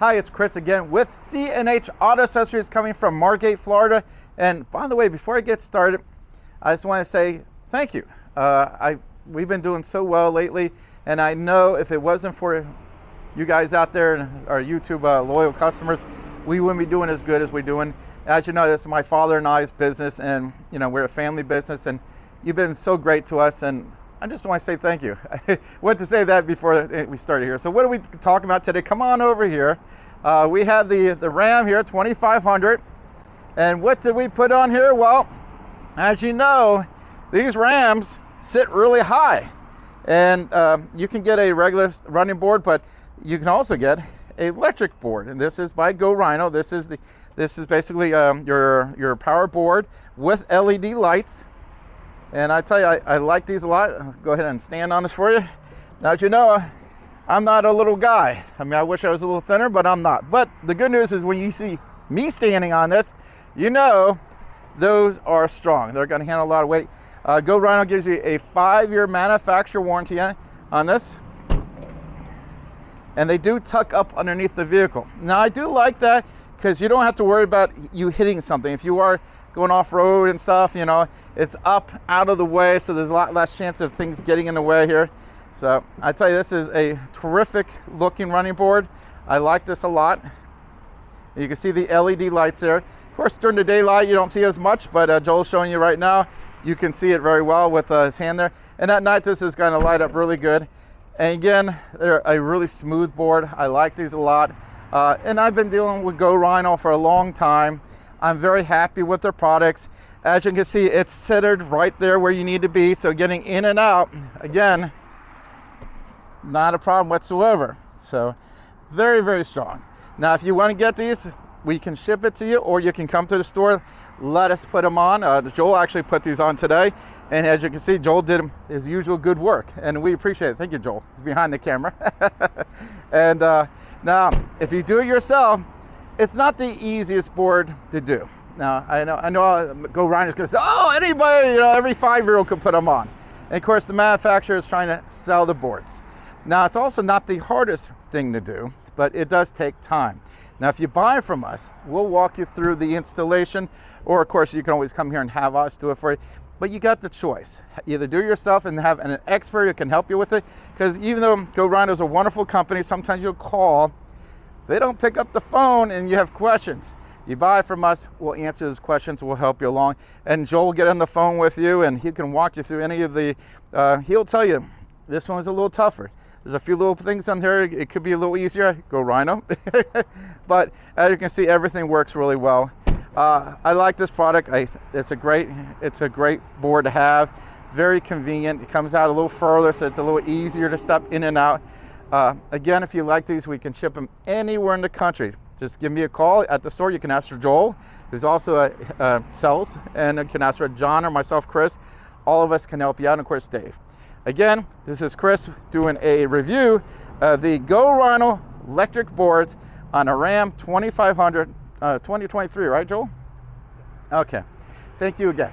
Hi, it's Chris again with C&H Auto Accessories coming from Margate, Florida. And by the way, before I get started, I just want to say thank you. We've been doing so well lately, and I know if it wasn't for you guys out there and our YouTube loyal customers, we wouldn't be doing as good as we're doing. As you know, this is my father and I's business, and you know, we're a family business, and you've been so great to us, and I just want to say thank you. I wanted to say that before we started here. So what are we talking about today? Come on over here. We have the Ram here, 2500. And what did we put on here? Well, as you know, these Rams sit really high. And you can get a regular running board, but you can also get an electric board. And this is by Rhino. This is basically your power board with LED lights. And I tell you, I like these a lot. I'll go ahead and stand on this for you. Now, as you know, I'm not a little guy. I mean, I wish I was a little thinner, but I'm not. But the good news is when you see me standing on this, you know those are strong. They're going to handle a lot of weight. Rhino gives you a 5-year manufacturer warranty on this. And they do tuck up underneath the vehicle. Now, I do like that because you don't have to worry about you hitting something. If you are going off-road and stuff, you know, it's up out of the way, so there's a lot less chance of things getting in the way here. So I tell you, this is a terrific looking running board. I like this a lot. You can see the LED lights there. Of course, during the daylight you don't see as much, but Joel's showing you right now, you can see it very well with his hand there. And at night this is going to light up really good. And again, they're a really smooth board. I like these a lot. And I've been dealing with Rhino for a long time. I'm very happy with their products. As you can see, it's centered right there where you need to be. So getting in and out, again, not a problem whatsoever. So very, very strong. Now, if you want to get these, we can ship it to you, or you can come to the store, let us put them on. Joel actually put these on today. And as you can see, Joel did his usual good work, and we appreciate it. Thank you, Joel. He's behind the camera. And now, if you do it yourself, it's not the easiest board to do. Now, I know Rhino's gonna say, oh, anybody, you know, every 5-year-old could put them on. And of course, the manufacturer is trying to sell the boards. Now, it's also not the hardest thing to do, but it does take time. Now, if you buy from us, we'll walk you through the installation, or of course, you can always come here and have us do it for you. But you got the choice. Either do it yourself and have an expert who can help you with it, because even though Rhino is a wonderful company, sometimes you'll call, they don't pick up the phone and you have questions. You buy from us, we'll answer those questions, we'll help you along. And Joel will get on the phone with you and he can walk you through any of the, he'll tell you, this one's a little tougher. There's a few little things on here, it could be a little easier, Rhino. But as you can see, everything works really well. I like this product. It's a great board to have, very convenient. It comes out a little further, so it's a little easier to step in and out. Again, if you like these, we can ship them anywhere in the country. Just give me a call at the store. You can ask for Joel, who's also sells, and you can ask for John or myself, Chris. All of us can help you out, and of course, Dave. Again, this is Chris doing a review of the Rhino electric boards on a Ram 2500 2023, right, Joel? Okay. Thank you again.